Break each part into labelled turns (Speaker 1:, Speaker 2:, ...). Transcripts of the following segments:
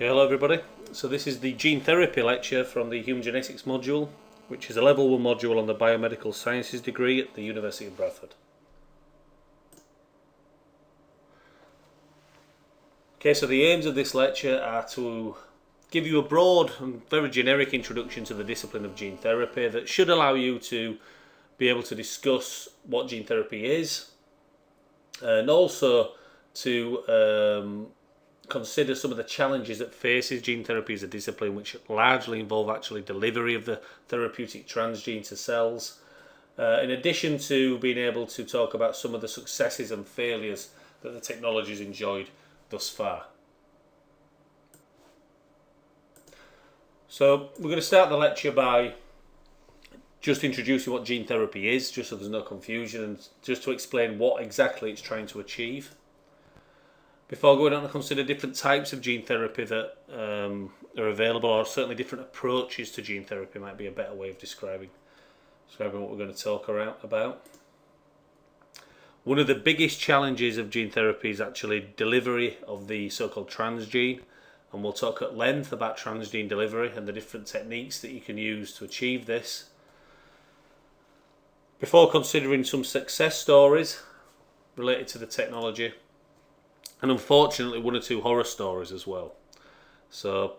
Speaker 1: Okay, hello everybody. So this is the gene therapy lecture from the human genetics module, which is a level 1 module on the biomedical sciences degree at the University of Bradford. Okay, so the aims of this lecture are to give you a broad and very generic introduction to the discipline of gene therapy that should allow you to be able to discuss what gene therapy is, and also to consider some of the challenges that faces gene therapy as a discipline, which largely involve actually delivery of the therapeutic transgene to cells, in addition to being able to talk about some of the successes and failures that the technology has enjoyed thus far. So we're going to start the lecture by just introducing what gene therapy is, just so there's no confusion, and just to explain what exactly it's trying to achieve. Before going on to consider different types of gene therapy that are available, or certainly different approaches to gene therapy might be a better way of describing what we're going to talk about. One of the biggest challenges of gene therapy is actually delivery of the so-called transgene, and we'll talk at length about transgene delivery and the different techniques that you can use to achieve this. Before considering some success stories related to the technology, and unfortunately one or two horror stories as well. So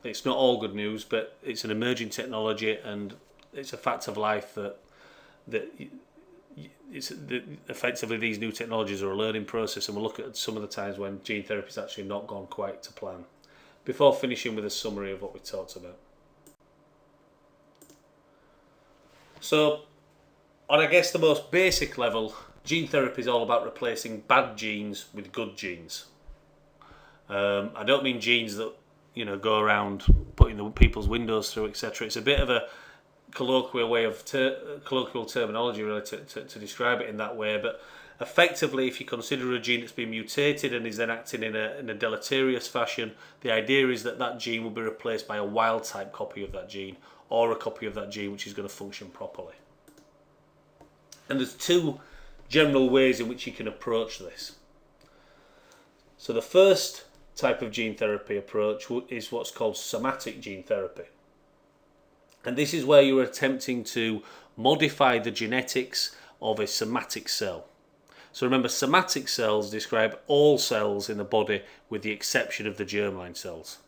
Speaker 1: it's not all good news, but it's an emerging technology, and it's a fact of life that effectively these new technologies are a learning process, and we'll look at some of the times when gene therapy has actually not gone quite to plan, before finishing with a summary of what we talked about. So, on I guess the most basic level, gene therapy is all about replacing bad genes with good genes. I don't mean genes that go around putting the people's windows through, etc. It's a bit of a colloquial way of colloquial terminology really to describe it in that way. But effectively, if you consider a gene that's been mutated and is then acting in a deleterious fashion, the idea is that gene will be replaced by a wild type copy of that gene, or a copy of that gene which is going to function properly. And there's two general ways in which you can approach this. So the first type of gene therapy approach is what's called somatic gene therapy. And this is where you're attempting to modify the genetics of a somatic cell. So remember, somatic cells describe all cells in the body with the exception of the germline cells.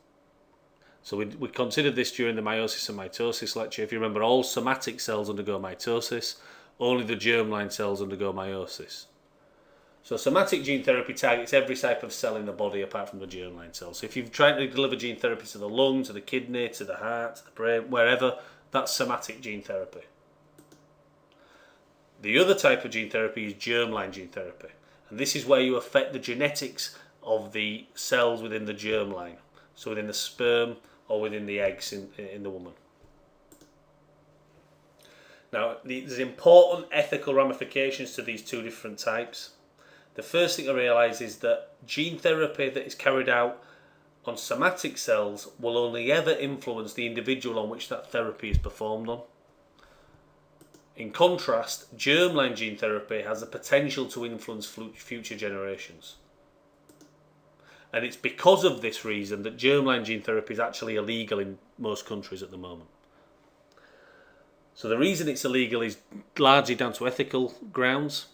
Speaker 1: So we considered this during the meiosis and mitosis lecture. If you remember, all somatic cells undergo mitosis, only the germline cells undergo meiosis. So somatic gene therapy targets every type of cell in the body apart from the germline cells. So if you've tried to deliver gene therapy to the lung, to the kidney, to the heart, to the brain, wherever, that's somatic gene therapy. The other type of gene therapy is germline gene therapy. And this is where you affect the genetics of the cells within the germline. So within the sperm or within the eggs in the woman. Now, there's important ethical ramifications to these two different types. The first thing to realise is that gene therapy that is carried out on somatic cells will only ever influence the individual on which that therapy is performed on. In contrast, germline gene therapy has the potential to influence future generations. And it's because of this reason that germline gene therapy is actually illegal in most countries at the moment. So the reason it's illegal is largely down to ethical grounds.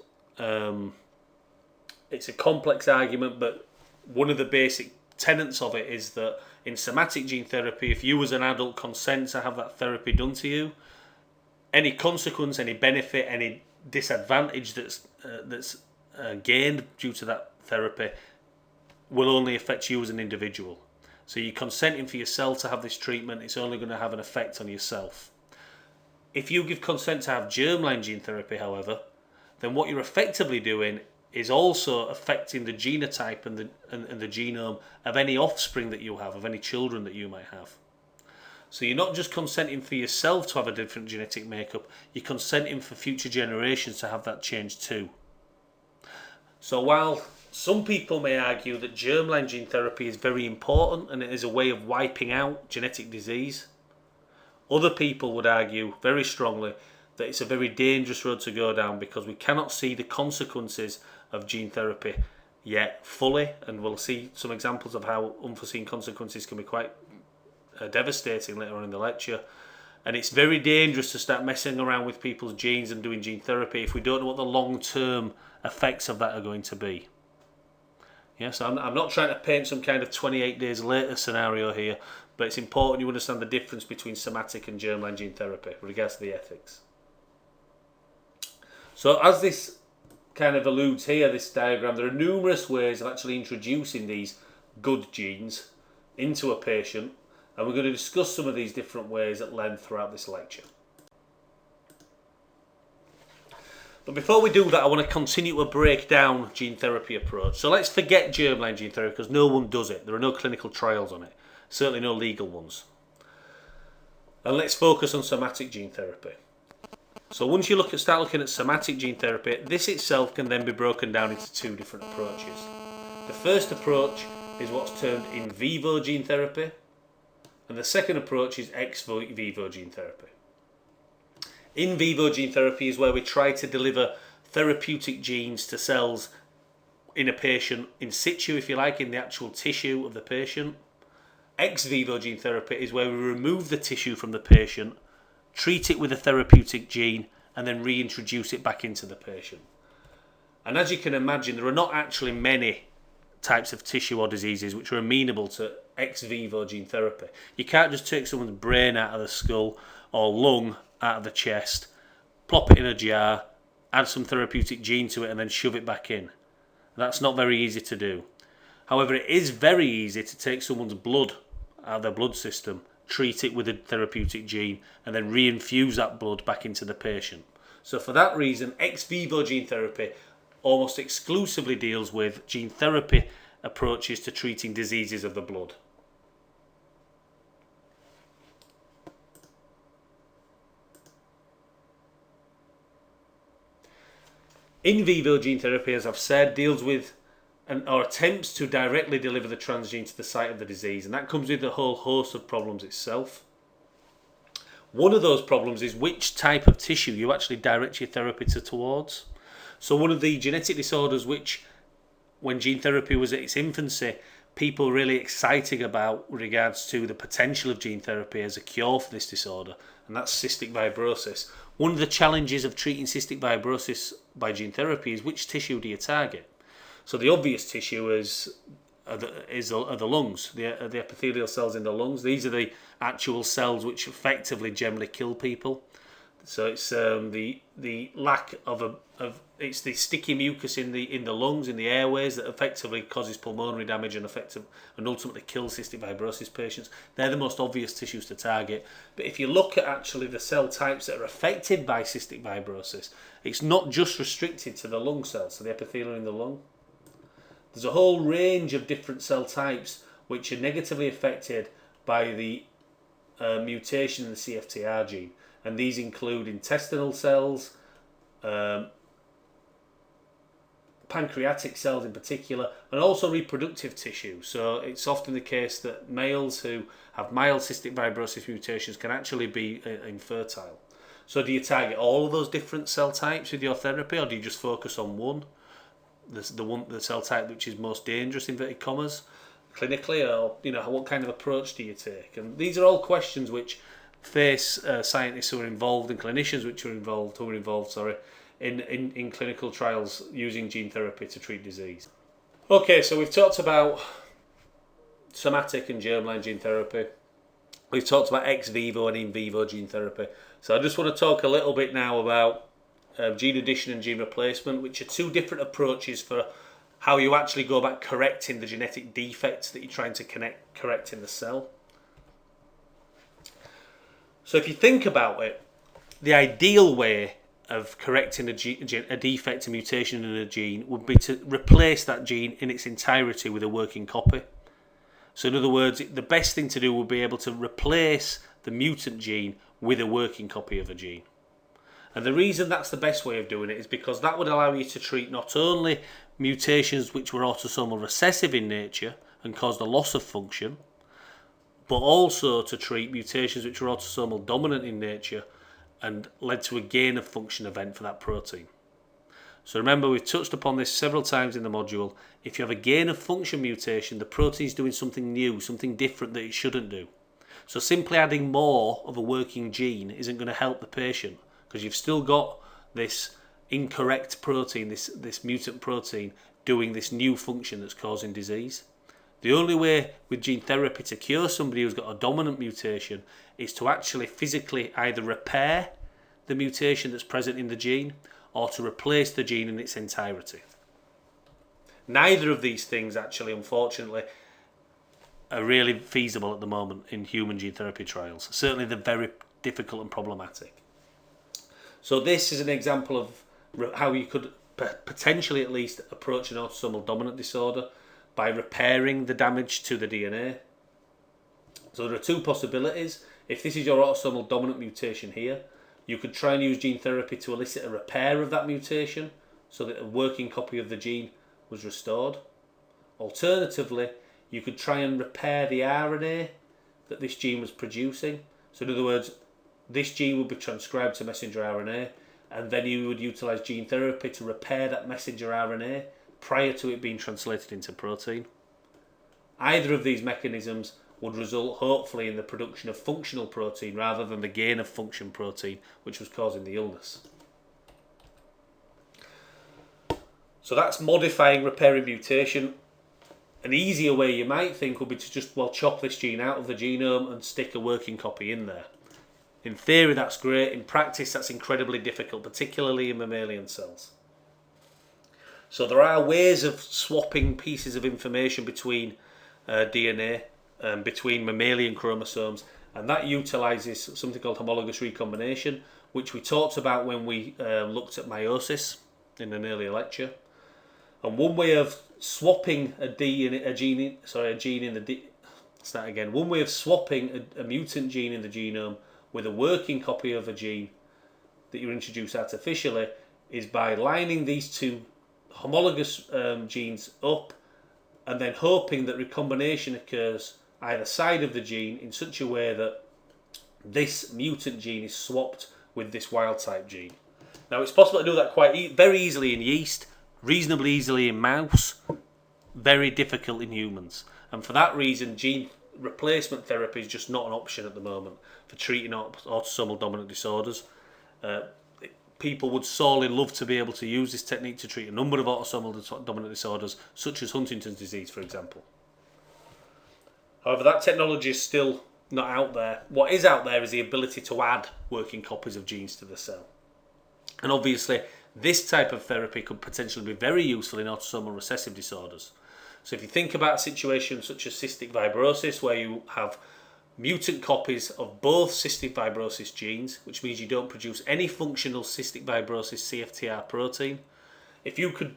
Speaker 1: It's a complex argument, but one of the basic tenets of it is that in somatic gene therapy, if you as an adult consent to have that therapy done to you, any consequence, any benefit, any disadvantage that's gained due to that therapy will only affect you as an individual. So you're consenting for yourself to have this treatment, it's only going to have an effect on yourself. If you give consent to have germline gene therapy, however, then what you're effectively doing is also affecting the genotype and the genome of any offspring that you have, of any children that you might have. So you're not just consenting for yourself to have a different genetic makeup, you're consenting for future generations to have that change too. So while some people may argue that germline gene therapy is very important and it is a way of wiping out genetic disease, other people would argue very strongly that it's a very dangerous road to go down because we cannot see the consequences of gene therapy yet fully, and we'll see some examples of how unforeseen consequences can be quite devastating later on in the lecture. And it's very dangerous to start messing around with people's genes and doing gene therapy if we don't know what the long-term effects of that are going to be. Yes, I'm not trying to paint some kind of 28 days later scenario here, but it's important you understand the difference between somatic and germline gene therapy with regards to the ethics. So as this kind of alludes here, this diagram, there are numerous ways of actually introducing these good genes into a patient, and we're going to discuss some of these different ways at length throughout this lecture. But before we do that, I want to continue to break down gene therapy approach. So let's forget germline gene therapy because no one does it. There are no clinical trials on it, certainly no legal ones. And let's focus on somatic gene therapy. So once you start looking at somatic gene therapy, this itself can then be broken down into two different approaches. The first approach is what's termed in vivo gene therapy, and the second approach is ex vivo gene therapy. In vivo gene therapy is where we try to deliver therapeutic genes to cells in a patient in situ, if you like, in the actual tissue of the patient. Ex vivo gene therapy is where we remove the tissue from the patient, treat it with a therapeutic gene, and then reintroduce it back into the patient. And as you can imagine, there are not actually many types of tissue or diseases which are amenable to ex vivo gene therapy. You can't just take someone's brain out of the skull or lung out of the chest, plop it in a jar, add some therapeutic gene to it, and then shove it back in. That's not very easy to do. However, it is very easy to take someone's blood out of their blood system, treat it with a therapeutic gene, and then reinfuse that blood back into the patient. So for that reason, ex vivo gene therapy almost exclusively deals with gene therapy approaches to treating diseases of the blood. In vivo gene therapy, as I've said, deals with or attempts to directly deliver the transgene to the site of the disease, and that comes with a whole host of problems itself. One of those problems is which type of tissue you actually direct your therapy towards. So one of the genetic disorders which, when gene therapy was at its infancy, people were really excited about with regards to the potential of gene therapy as a cure for this disorder, and that's cystic fibrosis. One of the challenges of treating cystic fibrosis by gene therapy is which tissue do you target? So the obvious tissue are the lungs, the epithelial cells in the lungs. These are the actual cells which effectively generally kill people. So it's the lack of it's the sticky mucus in the lungs, in the airways, that effectively causes pulmonary damage and ultimately kills cystic fibrosis patients. They're the most obvious tissues to target. But if you look at actually the cell types that are affected by cystic fibrosis, it's not just restricted to the lung cells, so the epithelium in the lung. There's a whole range of different cell types which are negatively affected by the mutation in the CFTR gene, and these include intestinal cells, pancreatic cells in particular, and also reproductive tissue. So it's often the case that males who have mild cystic fibrosis mutations can actually be infertile. So do you target all of those different cell types with your therapy, or do you just focus on one? The cell type which is most dangerous, inverted commas, clinically, or what kind of approach do you take? And these are all questions which face scientists who are involved and clinicians who are involved in clinical trials using gene therapy to treat disease. Okay, so we've talked about somatic and germline gene therapy. We've talked about ex vivo and in vivo gene therapy. So I just want to talk a little bit now about gene addition and gene replacement, which are two different approaches for how you actually go about correcting the genetic defects that you're trying to correct in the cell. So if you think about it, the ideal way of correcting a defect, a mutation in a gene, would be to replace that gene in its entirety with a working copy. So in other words, the best thing to do would be able to replace the mutant gene with a working copy of a gene. And the reason that's the best way of doing it is because that would allow you to treat not only mutations which were autosomal recessive in nature and caused a loss of function, but also to treat mutations which were autosomal dominant in nature and led to a gain of function event for that protein. So remember, we've touched upon this several times in the module. If you have a gain of function mutation, the protein is doing something new, something different that it shouldn't do. So simply adding more of a working gene isn't going to help the patient, because you've still got this incorrect protein, this mutant protein, doing this new function that's causing disease. The only way with gene therapy to cure somebody who's got a dominant mutation is to actually physically either repair the mutation that's present in the gene or to replace the gene in its entirety. Neither of these things actually, unfortunately, are really feasible at the moment in human gene therapy trials. Certainly they're very difficult and problematic. So this is an example of how you could potentially at least approach an autosomal dominant disorder by repairing the damage to the DNA. So there are two possibilities. If this is your autosomal dominant mutation here, you could try and use gene therapy to elicit a repair of that mutation so that a working copy of the gene was restored. Alternatively, you could try and repair the RNA that this gene was producing. So in other words, this gene would be transcribed to messenger RNA, and then you would utilise gene therapy to repair that messenger RNA prior to it being translated into protein. Either of these mechanisms would result hopefully in the production of functional protein rather than the gain of function protein which was causing the illness. So that's modifying, repairing mutation. An easier way you might think would be to just chop this gene out of the genome and stick a working copy in there. In theory that's great, in practice that's incredibly difficult, particularly in mammalian cells. So there are ways of swapping pieces of information between DNA, between mammalian chromosomes, and that utilises something called homologous recombination, which we talked about when we looked at meiosis in an earlier lecture. And one way of swapping One way of swapping a mutant gene in the genome with a working copy of a gene that you introduce artificially is by lining these two homologous genes up and then hoping that recombination occurs either side of the gene in such a way that this mutant gene is swapped with this wild type gene. Now it's possible to do that very easily in yeast, reasonably easily in mouse, very difficult in humans. And for that reason, gene replacement therapy is just not an option at the moment for treating autosomal dominant disorders. People would sorely love to be able to use this technique to treat a number of autosomal dominant disorders, such as Huntington's disease, for example. However, that technology is still not out there. What is out there is the ability to add working copies of genes to the cell. And obviously, this type of therapy could potentially be very useful in autosomal recessive disorders. So if you think about a situation such as cystic fibrosis, where you have mutant copies of both cystic fibrosis genes, which means you don't produce any functional cystic fibrosis CFTR protein, if you could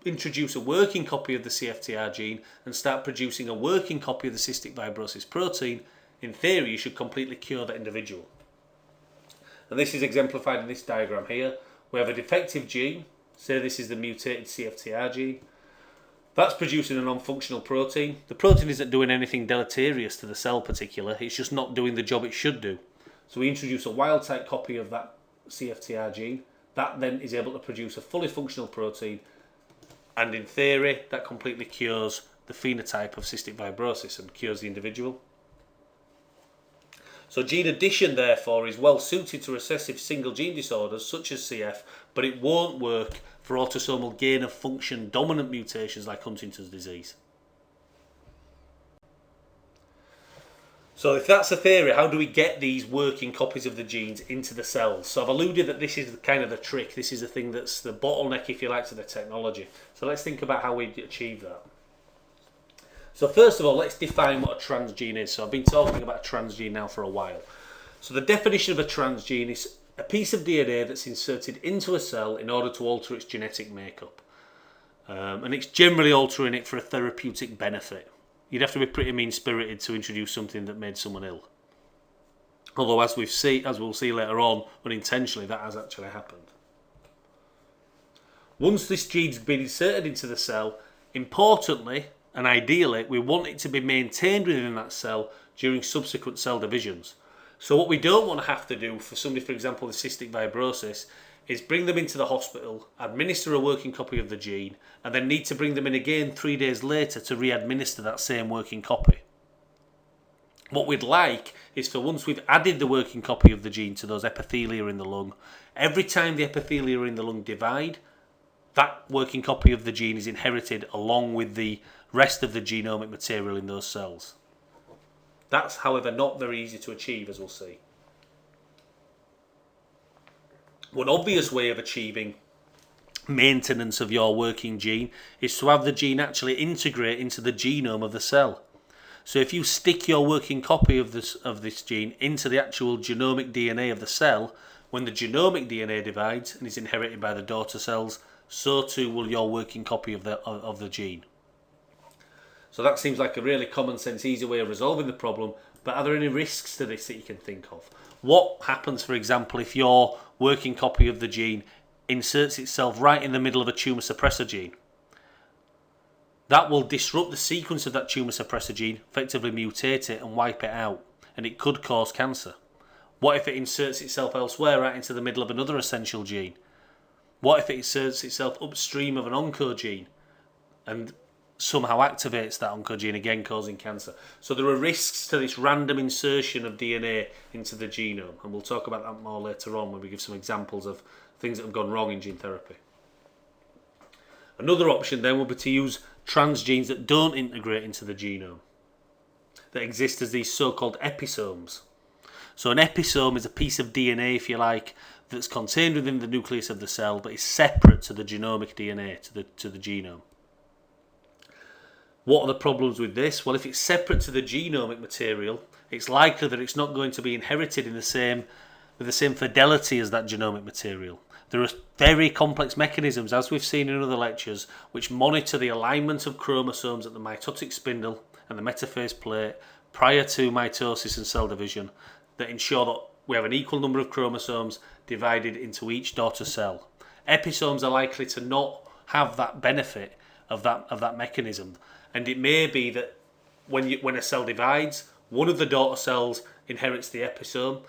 Speaker 1: introduce a working copy of the CFTR gene and start producing a working copy of the cystic fibrosis protein, in theory you should completely cure that individual. And this is exemplified in this diagram here. We have a defective gene, say this is the mutated CFTR gene. That's producing a non-functional protein. The protein isn't doing anything deleterious to the cell particular, it's just not doing the job it should do. So we introduce a wild type copy of that CFTR gene. That then is able to produce a fully functional protein, and in theory that completely cures the phenotype of cystic fibrosis and cures the individual. So gene addition therefore is well suited to recessive single gene disorders such as CF, but it won't work for autosomal gain of function dominant mutations like Huntington's disease. So if that's the theory, how do we get these working copies of the genes into the cells? So I've alluded that this is kind of the trick, this is the thing that's the bottleneck, if you like, to the technology. So let's think about how we achieve that. So first of all, let's define what a transgene is. So I've been talking about a transgene now for a while. So the definition of a transgene is a piece of DNA that's inserted into a cell in order to alter its genetic makeup. And it's generally altering it for a therapeutic benefit. You'd have to be pretty mean-spirited to introduce something that made someone ill. Although as we'll see later on, unintentionally that has actually happened. Once this gene's been inserted into the cell, importantly and ideally, we want it to be maintained within that cell during subsequent cell divisions. So what we don't want to have to do for somebody, for example, with cystic fibrosis, is bring them into the hospital, administer a working copy of the gene, and then need to bring them in again 3 days later to re-administer that same working copy. What we'd like is for once we've added the working copy of the gene to those epithelia in the lung, every time the epithelia in the lung divide, that working copy of the gene is inherited along with the rest of the genomic material in those cells. That's, however, not very easy to achieve, as we'll see. One obvious way of achieving maintenance of your working gene is to have the gene actually integrate into the genome of the cell. So if you stick your working copy of this gene into the actual genomic DNA of the cell, when the genomic DNA divides and is inherited by the daughter cells, so too will your working copy of the gene. So that seems like a really common sense, easy way of resolving the problem, but are there any risks to this that you can think of? What happens, for example, if your working copy of the gene inserts itself right in the middle of a tumour suppressor gene? That will disrupt the sequence of that tumour suppressor gene, effectively mutate it and wipe it out, and it could cause cancer. What if it inserts itself elsewhere, right into the middle of another essential gene? What if it inserts itself upstream of an oncogene and somehow activates that oncogene, again causing cancer? So there are risks to this random insertion of DNA into the genome, and we'll talk about that more later on when we give some examples of things that have gone wrong in gene therapy. Another option then would be to use transgenes that don't integrate into the genome, that exist as these so-called episomes. So an episome is a piece of DNA, if you like, that's contained within the nucleus of the cell but is separate to the genomic DNA, to the genome. What are the problems with this? Well, if it's separate to the genomic material, it's likely that it's not going to be inherited with the same fidelity as that genomic material. There are very complex mechanisms, as we've seen in other lectures, which monitor the alignment of chromosomes at the mitotic spindle and the metaphase plate prior to mitosis and cell division that ensure that we have an equal number of chromosomes divided into each daughter cell. Episomes are likely to not have that benefit of that mechanism, and it may be that when a cell divides, one of the daughter cells inherits the episome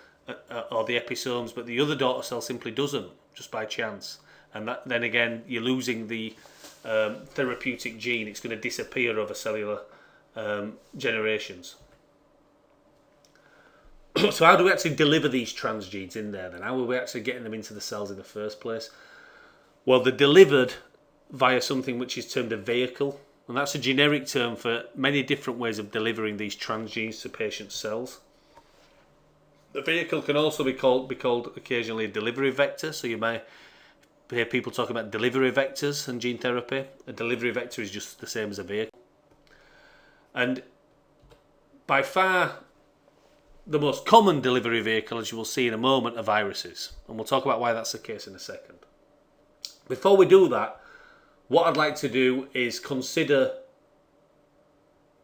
Speaker 1: or the episomes, but the other daughter cell simply doesn't, just by chance. And that, then again, you're losing the therapeutic gene. It's going to disappear over cellular generations. So how do we actually deliver these transgenes in there then? How are we actually getting them into the cells in the first place? Well, they're delivered via something which is termed a vehicle, and that's a generic term for many different ways of delivering these transgenes to patient cells. The vehicle can also be called occasionally a delivery vector, so you may hear people talking about delivery vectors in gene therapy. A delivery vector is just the same as a vehicle. And by far the most common delivery vehicle, as you will see in a moment, are viruses, and we'll talk about why that's the case in a second. Before we do that, what I'd like to do is consider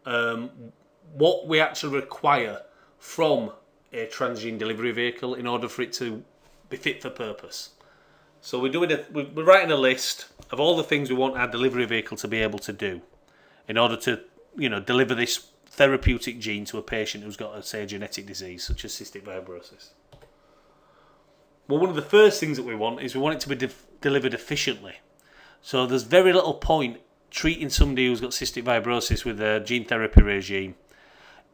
Speaker 1: what we actually require from a transgene delivery vehicle in order for it to be fit for purpose. So we're writing a list of all the things we want our delivery vehicle to be able to do in order to, deliver this therapeutic gene to a patient who's got, say, a genetic disease such as cystic fibrosis. Well, one of the first things that we want it to be delivered efficiently. So there's very little point treating somebody who's got cystic fibrosis with a gene therapy regime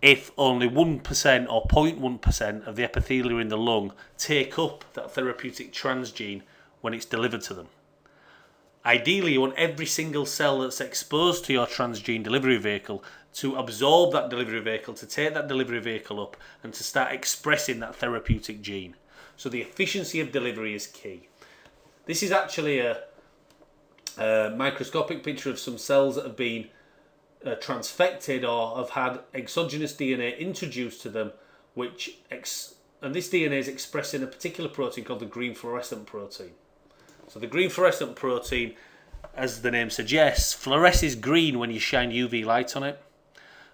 Speaker 1: if only 1% or 0.1% of the epithelia in the lung take up that therapeutic transgene when it's delivered to them. Ideally, you want every single cell that's exposed to your transgene delivery vehicle to absorb that delivery vehicle, to take that delivery vehicle up and to start expressing that therapeutic gene. So the efficiency of delivery is key. This is actually a microscopic picture of some cells that have been transfected or have had exogenous DNA introduced to them, and this DNA is expressing a particular protein called the green fluorescent protein. So the green fluorescent protein, as the name suggests, fluoresces green when you shine UV light on it.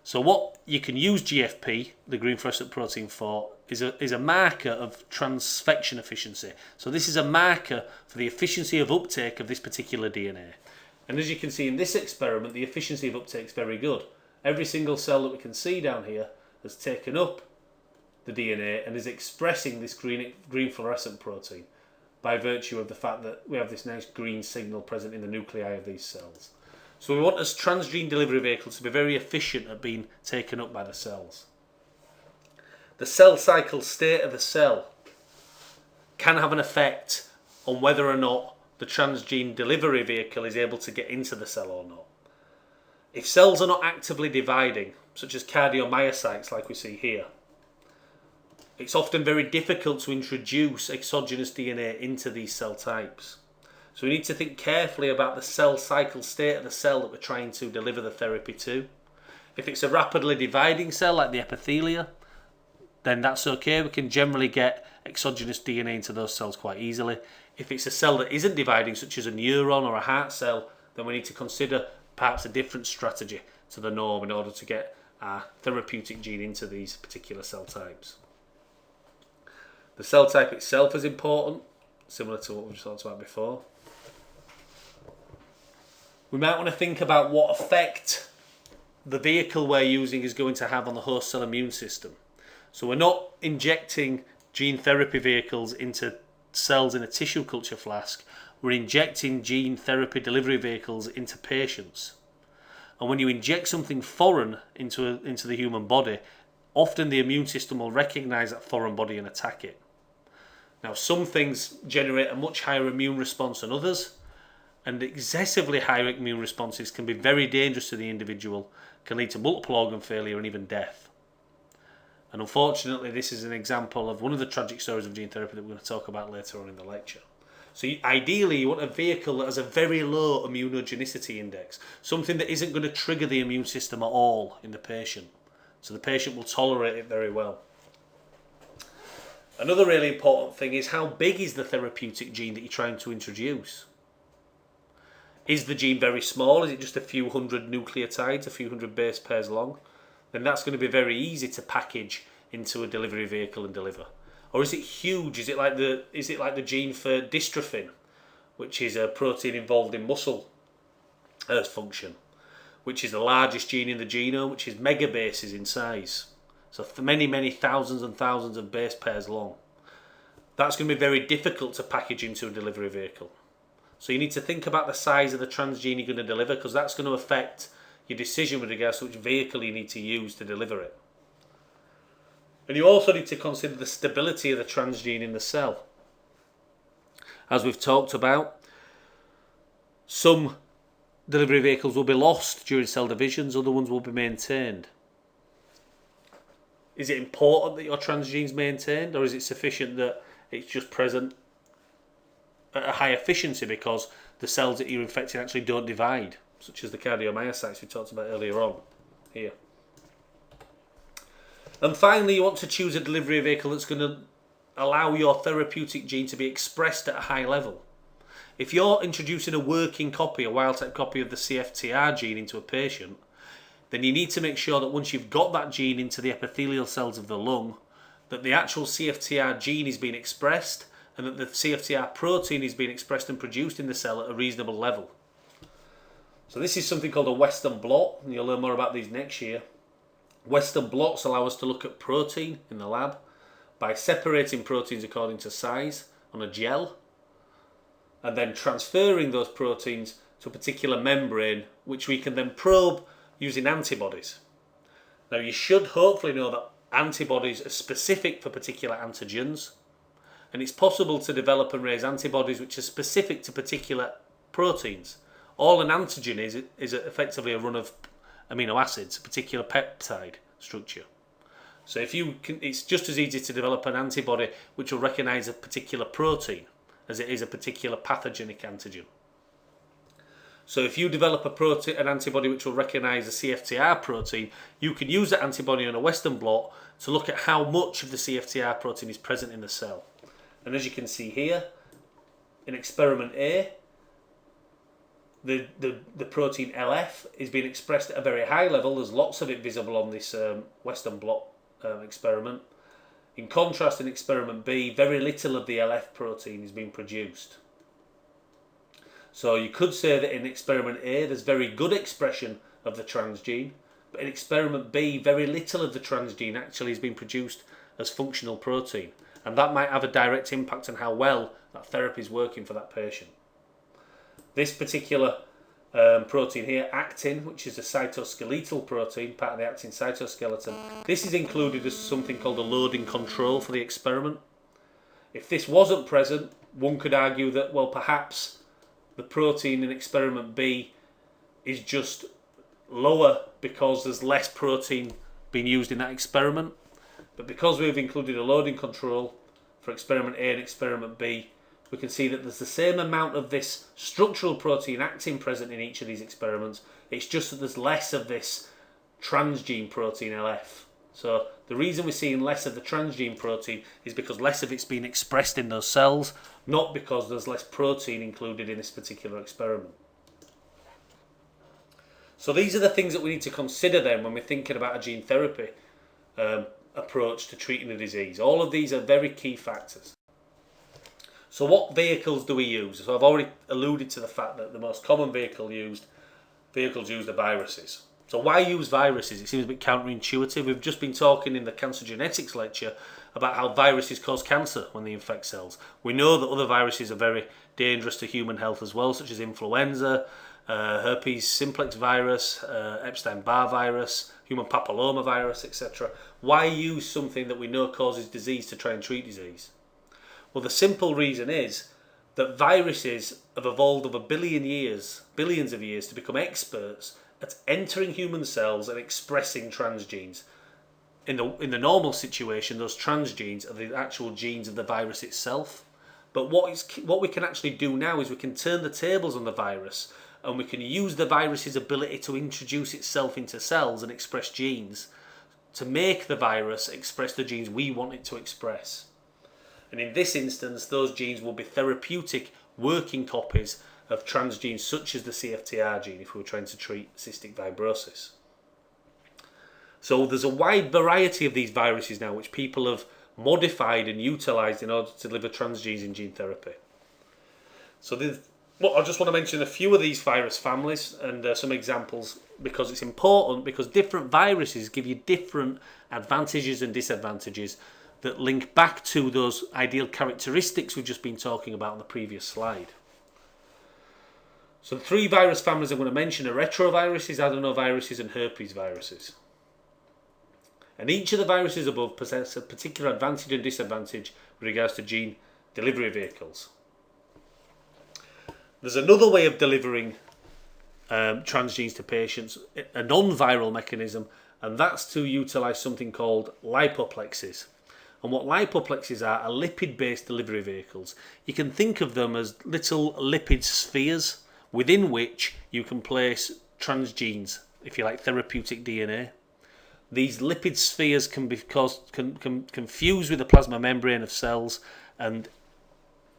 Speaker 1: So what you can use GFP, the green fluorescent protein, for is a marker of transfection efficiency. So this is a marker for the efficiency of uptake of this particular DNA. And as you can see in this experiment, the efficiency of uptake is very good. Every single cell that we can see down here has taken up the DNA and is expressing this green fluorescent protein. by virtue of the fact that we have this nice green signal present in the nuclei of these cells. So we want this transgene delivery vehicle to be very efficient at being taken up by the cells. The cell cycle state of the cell can have an effect on whether or not the transgene delivery vehicle is able to get into the cell or not. If cells are not actively dividing, such as cardiomyocytes like we see here, it's often very difficult to introduce exogenous DNA into these cell types. So we need to think carefully about the cell cycle state of the cell that we're trying to deliver the therapy to. If it's a rapidly dividing cell like the epithelia, then that's okay. We can generally get exogenous DNA into those cells quite easily. If it's a cell that isn't dividing, such as a neuron or a heart cell, then we need to consider perhaps a different strategy to the norm in order to get a therapeutic gene into these particular cell types. The cell type itself is important, similar to what we talked about before. We might want to think about what effect the vehicle we're using is going to have on the host cell immune system. So we're not injecting gene therapy vehicles into cells in a tissue culture flask. We're injecting gene therapy delivery vehicles into patients. And when you inject something foreign into the human body, often the immune system will recognize that foreign body and attack it. Now, some things generate a much higher immune response than others, and excessively high immune responses can be very dangerous to the individual, can lead to multiple organ failure and even death. And unfortunately, this is an example of one of the tragic stories of gene therapy that we're going to talk about later on in the lecture. So ideally, you want a vehicle that has a very low immunogenicity index, something that isn't going to trigger the immune system at all in the patient. So the patient will tolerate it very well. Another really important thing is how big is the therapeutic gene that you're trying to introduce? Is the gene very small? Is it just a few hundred nucleotides, a few hundred base pairs long? Then that's going to be very easy to package into a delivery vehicle and deliver. Or is it huge? Is it like the gene for dystrophin, which is a protein involved in muscle function, which is the largest gene in the genome, which is megabases in size. So many thousands and thousands of base pairs long. That's going to be very difficult to package into a delivery vehicle. So you need to think about the size of the transgene you're going to deliver, because that's going to affect your decision with regards to which vehicle you need to use to deliver it. And you also need to consider the stability of the transgene in the cell. As we've talked about, some delivery vehicles will be lost during cell divisions, other ones will be maintained. Is it important that your transgene is maintained, or is it sufficient that it's just present at a high efficiency because the cells that you're infecting actually don't divide, such as the cardiomyocytes we talked about earlier on here? And finally, you want to choose a delivery vehicle that's going to allow your therapeutic gene to be expressed at a high level. If you're introducing a working copy, a wild-type copy of the CFTR gene into a patient, then you need to make sure that once you've got that gene into the epithelial cells of the lung, that the actual CFTR gene is being expressed and that the CFTR protein is being expressed and produced in the cell at a reasonable level. So this is something called a Western blot, and you'll learn more about these next year. Western blots allow us to look at protein in the lab by separating proteins according to size on a gel and then transferring those proteins to a particular membrane, which we can then probe using antibodies. Now, you should hopefully know that antibodies are specific for particular antigens, and it's possible to develop and raise antibodies which are specific to particular proteins. All an antigen is effectively a run of amino acids, a particular peptide structure. So it's just as easy to develop an antibody which will recognise a particular protein as it is a particular pathogenic antigen. So if you develop an antibody which will recognise a CFTR protein, you can use that antibody on a Western blot to look at how much of the CFTR protein is present in the cell. And as you can see here, in experiment A, the protein LF is being expressed at a very high level. There's lots of it visible on this Western blot experiment. In contrast, in experiment B, very little of the LF protein is being produced. So you could say that in experiment A, there's very good expression of the transgene, but in experiment B, very little of the transgene actually is being produced as functional protein. and that might have a direct impact on how well that therapy is working for that patient. This particular protein here, actin, which is a cytoskeletal protein, part of the actin cytoskeleton, this is included as something called a loading control for the experiment. If this wasn't present, one could argue that, well, perhaps the protein in experiment B is just lower because there's less protein being used in that experiment. But because we've included a loading control for experiment A and experiment B, we can see that there's the same amount of this structural protein actin present in each of these experiments. It's just that there's less of this transgene protein LF. So the reason we're seeing less of the transgene protein is because less of it's being expressed in those cells, not because there's less protein included in this particular experiment. So these are the things that we need to consider then when we're thinking about a gene therapy approach to treating a disease. All of these are very key factors. So what vehicles do we use? So I've already alluded to the fact that the most common vehicles used are viruses. So why use viruses? It seems a bit counterintuitive. We've just been talking in the cancer genetics lecture about how viruses cause cancer when they infect cells. We know that other viruses are very dangerous to human health as well, such as influenza, herpes simplex virus, Epstein-Barr virus, human papilloma virus, etc. Why use something that we know causes disease to try and treat disease? Well, the simple reason is that viruses have evolved over billions of years to become experts at entering human cells and expressing transgenes. In the normal situation, those transgenes are the actual genes of the virus itself. But what we can actually do now is we can turn the tables on the virus, and we can use the virus's ability to introduce itself into cells and express genes to make the virus express the genes we want it to express. And in this instance, those genes will be therapeutic working copies of transgenes such as the CFTR gene if we were trying to treat cystic fibrosis. So there's a wide variety of these viruses now which people have modified and utilised in order to deliver transgenes in gene therapy. So I just want to mention a few of these virus families and some examples because it's important, because different viruses give you different advantages and disadvantages that link back to those ideal characteristics we've just been talking about on the previous slide. So the three virus families I'm going to mention are retroviruses, adenoviruses and herpes viruses. And each of the viruses above possess a particular advantage and disadvantage with regards to gene delivery vehicles. There's another way of delivering transgenes to patients, a non-viral mechanism, and that's to utilise something called lipoplexes. And what lipoplexes are lipid-based delivery vehicles. You can think of them as little lipid spheres within which you can place transgenes, if you like, therapeutic DNA. These lipid spheres can fuse with the plasma membrane of cells and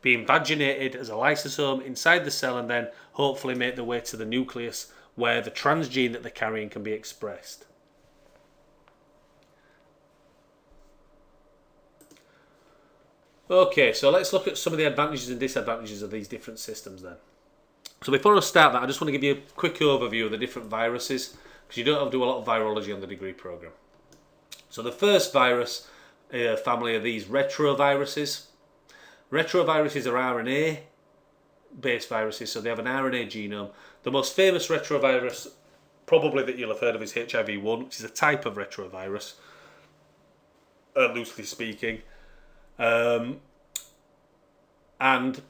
Speaker 1: be invaginated as a lysosome inside the cell and then hopefully make their way to the nucleus where the transgene that they're carrying can be expressed. Okay, so let's look at some of the advantages and disadvantages of these different systems then. So before I start that, I just want to give you a quick overview of the different viruses, because you don't have to do a lot of virology on the degree programme. So the first virus family are these retroviruses. Retroviruses are RNA-based viruses, so they have an RNA genome. The most famous retrovirus probably that you'll have heard of is HIV-1, which is a type of retrovirus, loosely speaking. And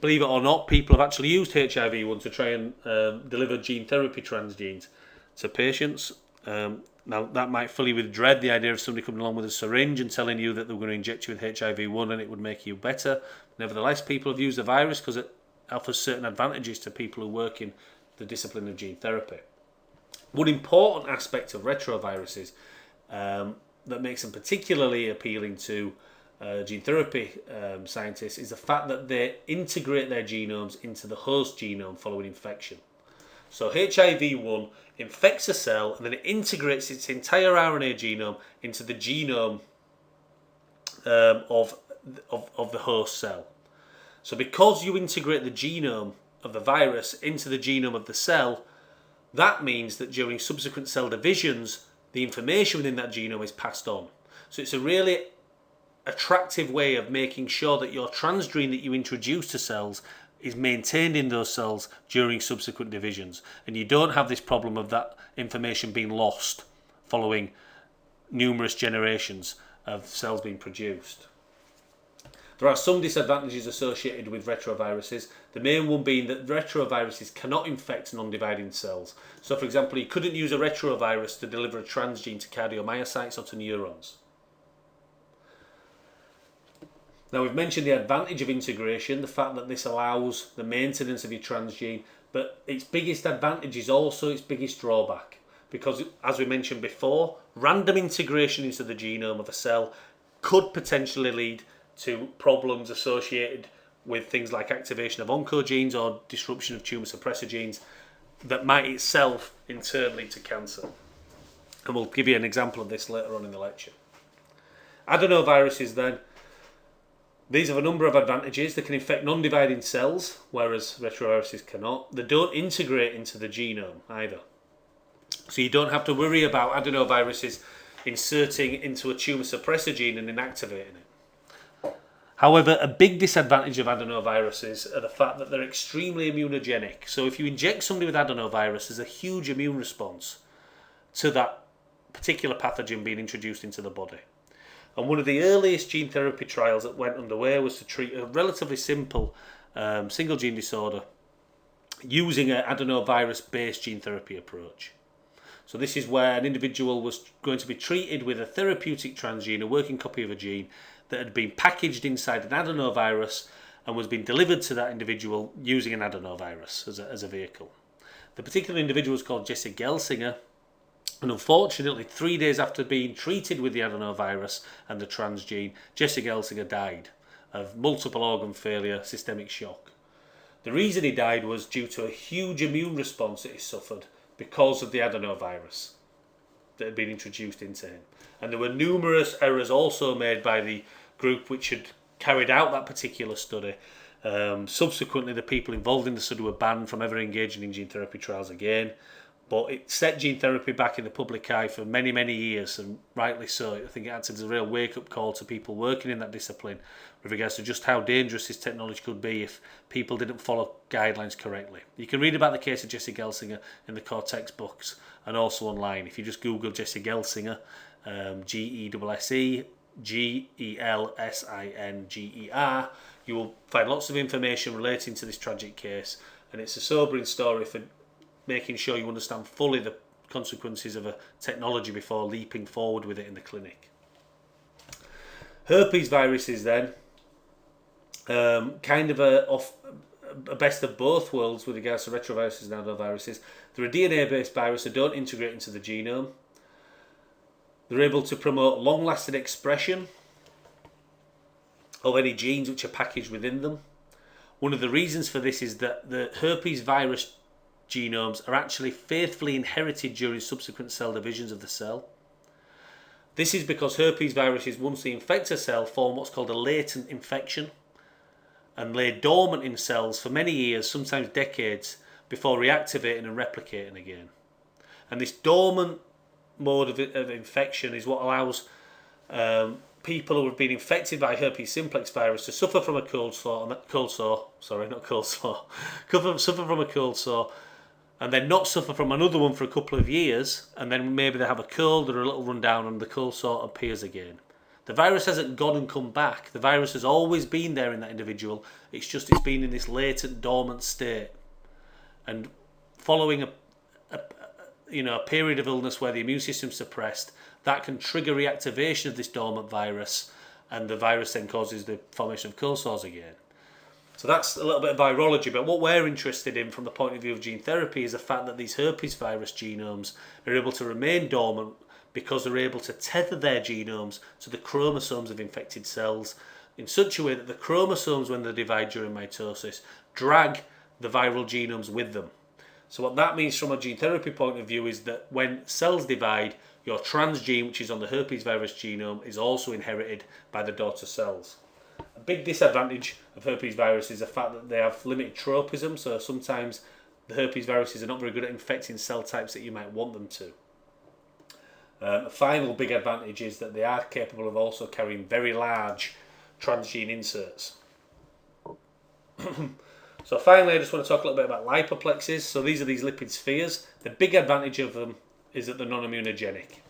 Speaker 1: believe it or not, people have actually used HIV-1 to try and deliver gene therapy transgenes to patients. Now, that might fill you with dread, the idea of somebody coming along with a syringe and telling you that they were going to inject you with HIV-1 and it would make you better. Nevertheless, people have used the virus because it offers certain advantages to people who work in the discipline of gene therapy. One important aspect of retroviruses that makes them particularly appealing to gene therapy scientists is the fact that they integrate their genomes into the host genome following infection. So HIV-1 infects a cell and then it integrates its entire RNA genome into the genome of the host cell. So because you integrate the genome of the virus into the genome of the cell, that means that during subsequent cell divisions, the information within that genome is passed on. So it's a really attractive way of making sure that your transgene that you introduce to cells is maintained in those cells during subsequent divisions, and you don't have this problem of that information being lost following numerous generations of cells being produced. There are some disadvantages associated with retroviruses, the main one being that retroviruses cannot infect non-dividing cells. So for example, you couldn't use a retrovirus to deliver a transgene to cardiomyocytes or to neurons. Now we've mentioned the advantage of integration, the fact that this allows the maintenance of your transgene, but its biggest advantage is also its biggest drawback, because as we mentioned before, random integration into the genome of a cell could potentially lead to problems associated with things like activation of oncogenes or disruption of tumour suppressor genes that might itself in turn lead to cancer. And we'll give you an example of this later on in the lecture. Adenoviruses then, these have a number of advantages. They can infect non-dividing cells, whereas retroviruses cannot. They don't integrate into the genome either. So you don't have to worry about adenoviruses inserting into a tumour suppressor gene and inactivating it. However, a big disadvantage of adenoviruses are the fact that they're extremely immunogenic. So if you inject somebody with adenovirus, there's a huge immune response to that particular pathogen being introduced into the body. And one of the earliest gene therapy trials that went underway was to treat a relatively simple single gene disorder using an adenovirus-based gene therapy approach. So this is where an individual was going to be treated with a therapeutic transgene, a working copy of a gene that had been packaged inside an adenovirus and was being delivered to that individual using an adenovirus as a vehicle. The particular individual was called Jesse Gelsinger, and unfortunately 3 days after being treated with the adenovirus and the transgene, Jesse Gelsinger died of multiple organ failure, systemic shock. The reason he died was due to a huge immune response that he suffered because of the adenovirus that had been introduced into him. And there were numerous errors also made by the group which had carried out that particular study. Subsequently, the people involved in the study were banned from ever engaging in gene therapy trials again. But it set gene therapy back in the public eye for many, many years, and rightly so. I think it acted as a real wake-up call to people working in that discipline with regards to just how dangerous this technology could be if people didn't follow guidelines correctly. You can read about the case of Jesse Gelsinger in the core textbooks and also online. If you just Google Jesse Gelsinger, G-E-S-S-E-G-E-L-S-I-N-G-E-R, you will find lots of information relating to this tragic case, and it's a sobering story for making sure you understand fully the consequences of a technology before leaping forward with it in the clinic. Herpes viruses then, kind of a best of both worlds with regards to retroviruses and adenoviruses. They're a DNA-based virus that don't integrate into the genome. They're able to promote long-lasting expression of any genes which are packaged within them. One of the reasons for this is that the herpes virus genomes are actually faithfully inherited during subsequent cell divisions of the cell. This is because herpes viruses, once they infect a cell, form what's called a latent infection and lay dormant in cells for many years, sometimes decades, before reactivating and replicating again. And this dormant mode of infection is what allows people who have been infected by herpes simplex virus to suffer from a suffer from a cold sore, and then not suffer from another one for a couple of years, and then maybe they have a cold or a little run down and the cold sore appears again. The virus hasn't gone and come back. The virus has always been there in that individual. It's been in this latent, dormant state. And following a period of illness where the immune system's suppressed, that can trigger reactivation of this dormant virus, and the virus then causes the formation of cold sores again. So that's a little bit of virology, but what we're interested in from the point of view of gene therapy is the fact that these herpes virus genomes are able to remain dormant because they're able to tether their genomes to the chromosomes of infected cells in such a way that the chromosomes, when they divide during mitosis, drag the viral genomes with them. So what that means from a gene therapy point of view is that when cells divide, your transgene, which is on the herpes virus genome, is also inherited by the daughter cells. A big disadvantage of herpes virus is the fact that they have limited tropism, so sometimes the herpes viruses are not very good at infecting cell types that you might want them to. A final big advantage is that they are capable of also carrying very large transgene inserts. So finally, I just want to talk a little bit about lipoplexes. So these are these lipid spheres. The big advantage of them is that they're non-immunogenic.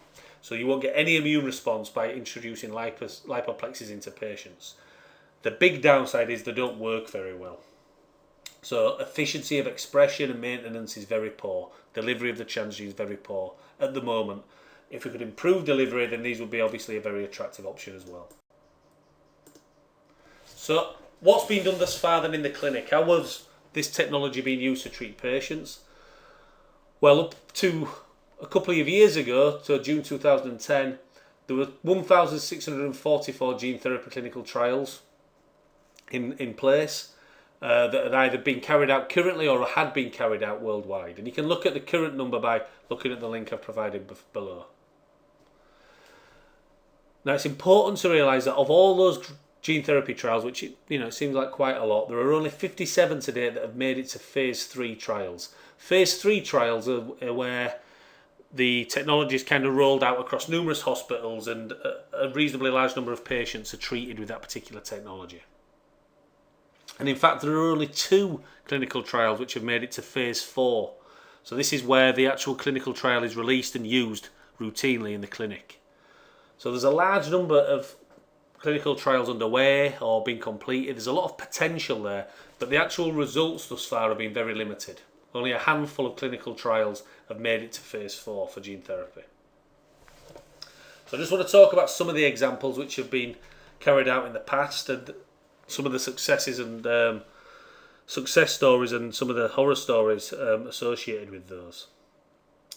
Speaker 1: So you won't get any immune response by introducing lipoplexes into patients. The big downside is they don't work very well. So efficiency of expression and maintenance is very poor. Delivery of the transgene is very poor at the moment. If we could improve delivery, then these would be obviously a very attractive option as well. So what's been done thus far then in the clinic? How was this technology being used to treat patients? Well, up to a couple of years ago, so June 2010, there were 1,644 gene therapy clinical trials in place that had either been carried out currently or had been carried out worldwide. And you can look at the current number by looking at the link I've provided below. Now, it's important to realise that of all those gene therapy trials, which it seems like quite a lot, there are only 57 today that have made it to phase 3 trials. Phase 3 trials are where the technology is kind of rolled out across numerous hospitals and a reasonably large number of patients are treated with that particular technology. And in fact, there are only 2 clinical trials which have made it to phase 4. So this is where the actual clinical trial is released and used routinely in the clinic. So there's a large number of clinical trials underway or being completed. There's a lot of potential there, but the actual results thus far have been very limited. Only a handful of clinical trials have made it to phase 4 for gene therapy. So I just want to talk about some of the examples which have been carried out in the past and some of the successes and success stories and some of the horror stories associated with those.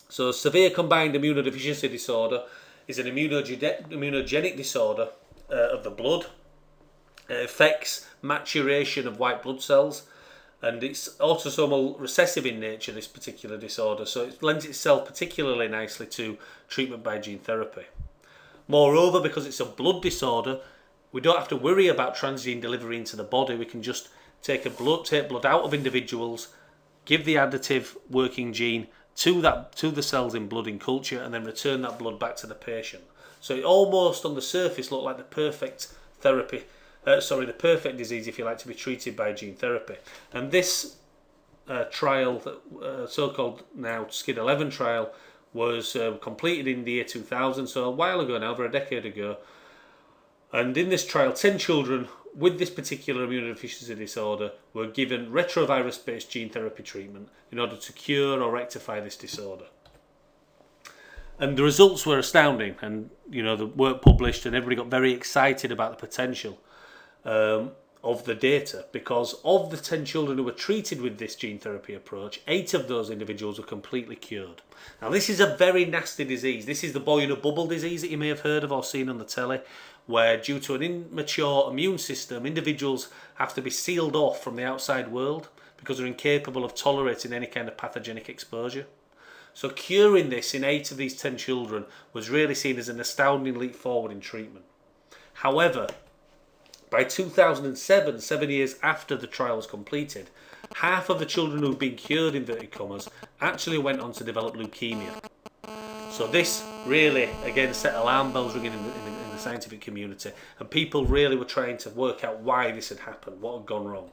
Speaker 1: So severe combined immunodeficiency disorder is an immunogenic disorder of the blood. It affects maturation of white blood cells, and it's autosomal recessive in nature, this particular disorder, so it lends itself particularly nicely to treatment by gene therapy. Moreover, because it's a blood disorder, we don't have to worry about transgene delivery into the body. We can just take blood out of individuals, give the additive working gene to the cells in blood in culture, and then return that blood back to the patient. So it almost on the surface looked like the perfect the perfect disease, if you like, to be treated by gene therapy. And this trial, so-called now SCID 11 trial, was completed in the year 2000, so a while ago now, over a decade ago. And in this trial, 10 children with this particular immunodeficiency disorder were given retrovirus-based gene therapy treatment in order to cure or rectify this disorder. And the results were astounding, and the work published, and everybody got very excited about the potential of the data, because of the 10 children who were treated with this gene therapy approach, 8 of those individuals were completely cured. Now, this is a very nasty disease. This is the boy in a bubble disease that you may have heard of or seen on the telly, where due to an immature immune system, individuals have to be sealed off from the outside world because they're incapable of tolerating any kind of pathogenic exposure. So curing this in 8 of these 10 children was really seen as an astounding leap forward in treatment. However, by 2007, 7 years after the trial was completed, half of the children who'd been cured, inverted commas, actually went on to develop leukemia. So this really, again, set alarm bells ringing in the scientific community, and people really were trying to work out why this had happened, what had gone wrong.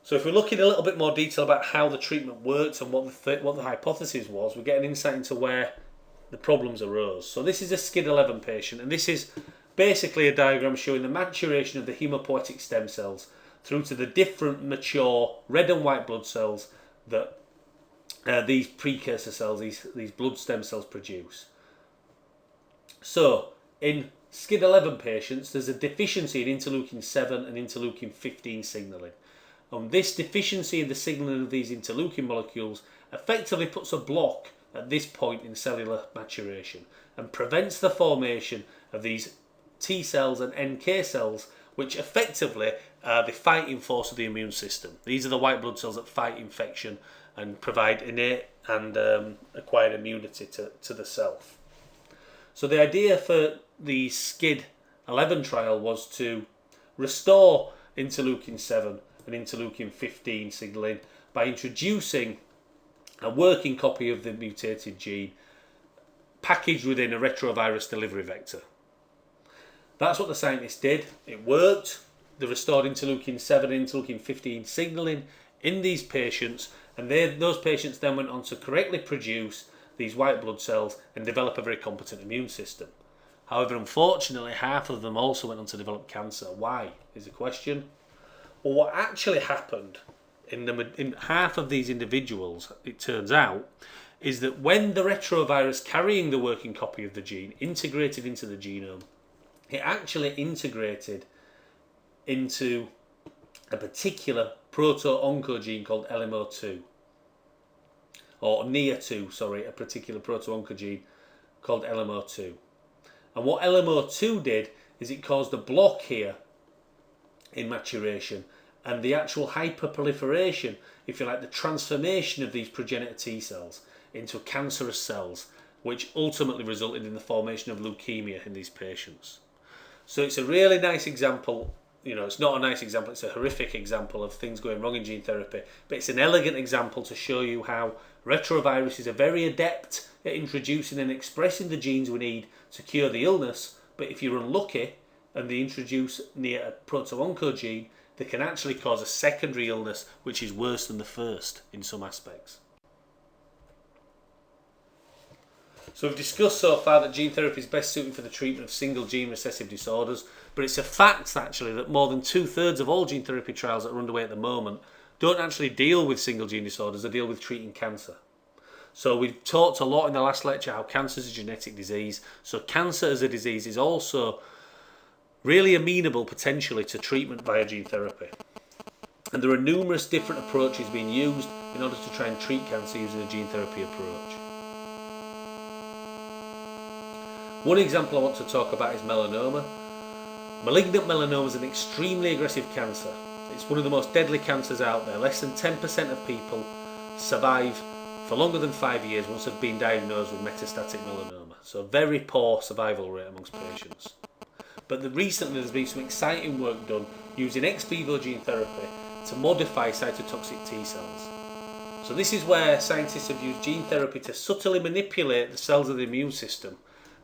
Speaker 1: So if we look in a little bit more detail about how the treatment worked and what the hypothesis was, we get an insight into where the problems arose. So this is a SCID 11 patient, and this is basically a diagram showing the maturation of the hemopoietic stem cells through to the different mature red and white blood cells that these precursor cells, these blood stem cells produce. So in SCID 11 patients, there's a deficiency in interleukin 7 and interleukin 15 signalling. And this deficiency in the signalling of these interleukin molecules effectively puts a block at this point in cellular maturation and prevents the formation of these T cells and NK cells, which effectively are the fighting force of the immune system. These are the white blood cells that fight infection and provide innate and acquired immunity to the self. So the idea for the SCID 11 trial was to restore interleukin 7 and interleukin 15 signalling by introducing a working copy of the mutated gene packaged within a retrovirus delivery vector. That's what the scientists did. It worked. They restored interleukin-7 and interleukin-15 signalling in these patients, and those patients then went on to correctly produce these white blood cells and develop a very competent immune system. However, unfortunately, half of them also went on to develop cancer. Why, is the question. Well, what actually happened in half of these individuals, it turns out, is that when the retrovirus carrying the working copy of the gene integrated into the genome, it actually integrated into a particular proto-oncogene called LMO2, or NEA2, sorry, a particular proto-oncogene called LMO2. And what LMO2 did is it caused a block here in maturation, and the actual hyperproliferation, if you like, the transformation of these progenitor T cells into cancerous cells, which ultimately resulted in the formation of leukemia in these patients. So it's a really nice example. It's not a nice example, it's a horrific example of things going wrong in gene therapy, but it's an elegant example to show you how retroviruses are very adept at introducing and expressing the genes we need to cure the illness, but if you're unlucky and they introduce near a proto-oncogene, they can actually cause a secondary illness which is worse than the first in some aspects. So we've discussed so far that gene therapy is best suited for the treatment of single gene recessive disorders, but it's a fact actually that more than 2/3 of all gene therapy trials that are underway at the moment don't actually deal with single gene disorders, they deal with treating cancer. So we've talked a lot in the last lecture how cancer is a genetic disease, so cancer as a disease is also really amenable potentially to treatment via gene therapy. And there are numerous different approaches being used in order to try and treat cancer using a gene therapy approach. One example I want to talk about is melanoma. Malignant melanoma is an extremely aggressive cancer. It's one of the most deadly cancers out there. Less than 10% of people survive for longer than 5 years once they've been diagnosed with metastatic melanoma. So very poor survival rate amongst patients. But recently there's been some exciting work done using ex vivo gene therapy to modify cytotoxic T cells. So this is where scientists have used gene therapy to subtly manipulate the cells of the immune system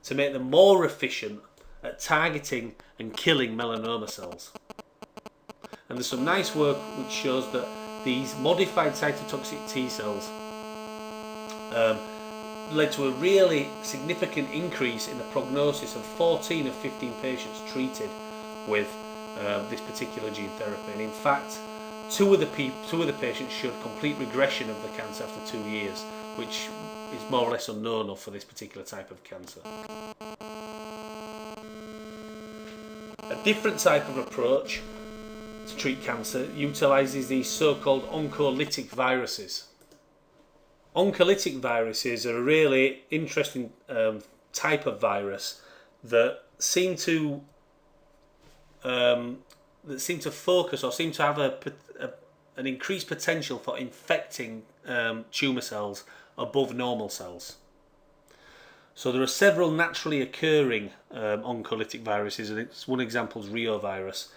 Speaker 1: to make them more efficient at targeting and killing melanoma cells. And there's some nice work which shows that these modified cytotoxic T cells led to a really significant increase in the prognosis of 14 of 15 patients treated with this particular gene therapy. And in fact, two of the patients showed complete regression of the cancer after 2 years, which is more or less unknown of for this particular type of cancer. A different type of approach to treat cancer utilises these so-called oncolytic viruses. Oncolytic viruses are a really interesting type of virus that seem to focus or seem to have an increased potential for infecting tumour cells above normal cells. So there are several naturally occurring oncolytic viruses, and one example is reovirus.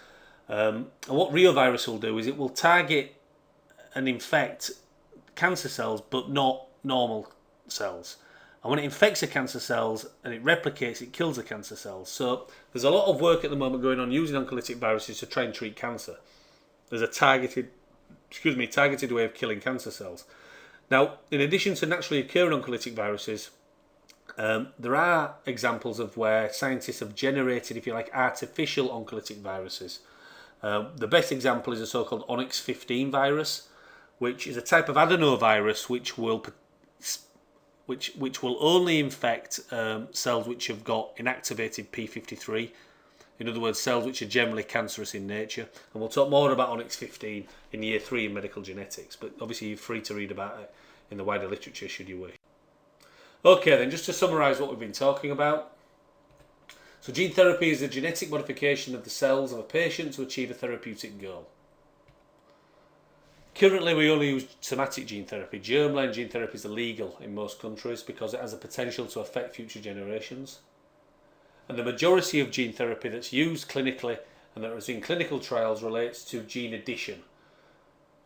Speaker 1: And what reovirus will do is it will target and infect cancer cells but not normal cells. And when it infects the cancer cells and it replicates, it kills the cancer cells. So there's a lot of work at the moment going on using oncolytic viruses to try and treat cancer. There's a targeted way of killing cancer cells. Now, in addition to naturally occurring oncolytic viruses, there are examples of where scientists have generated, if you like, artificial oncolytic viruses. The best example is a so-called Onyx-15 virus, which is a type of adenovirus which will only infect cells which have got inactivated p53. In other words, cells which are generally cancerous in nature. And we'll talk more about Onyx-15 in year 3 in medical genetics, but obviously you're free to read about it in the wider literature should you wish. Okay then, just to summarise what we've been talking about. So gene therapy is a genetic modification of the cells of a patient to achieve a therapeutic goal. Currently we only use somatic gene therapy. Germline gene therapy is illegal in most countries because it has a potential to affect future generations. And the majority of gene therapy that's used clinically and that is in clinical trials relates to gene addition.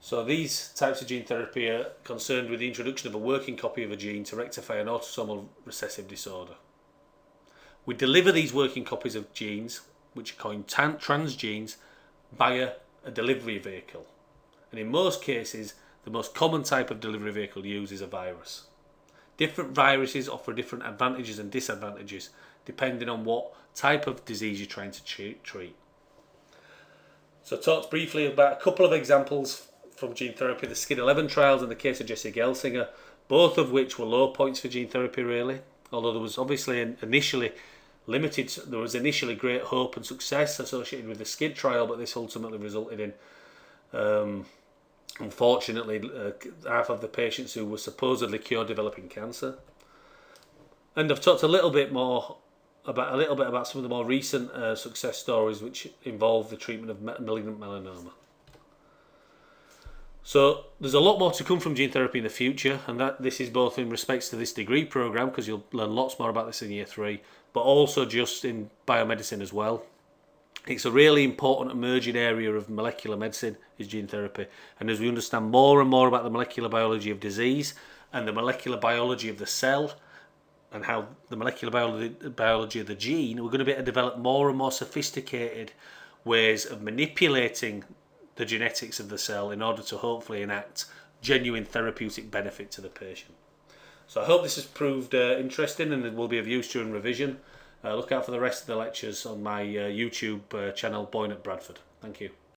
Speaker 1: So these types of gene therapy are concerned with the introduction of a working copy of a gene to rectify an autosomal recessive disorder. We deliver these working copies of genes, which are called transgenes, via a delivery vehicle. And in most cases, the most common type of delivery vehicle used is a virus. Different viruses offer different advantages and disadvantages depending on what type of disease you're trying to treat. So I talked briefly about a couple of examples from gene therapy, the SKID 11 trials and the case of Jesse Gelsinger, both of which were low points for gene therapy really, although there was obviously initially great hope and success associated with the SKID trial, but this ultimately resulted in unfortunately half of the patients who were supposedly cured developing cancer. And I've talked a little bit about some of the more recent success stories which involve the treatment of malignant melanoma. So there's a lot more to come from gene therapy in the future, and this is both in respects to this degree program, because you'll learn lots more about this in year 3, but also just in biomedicine as well. It's a really important emerging area of molecular medicine is gene therapy, and as we understand more and more about the molecular biology of disease and the molecular biology of the cell and how the molecular biology of the gene, we're going to be able to develop more and more sophisticated ways of manipulating the genetics of the cell in order to hopefully enact genuine therapeutic benefit to the patient. So I hope this has proved interesting and it will be of use during revision. Look out for the rest of the lectures on my YouTube channel, Boyne at Bradford. Thank you.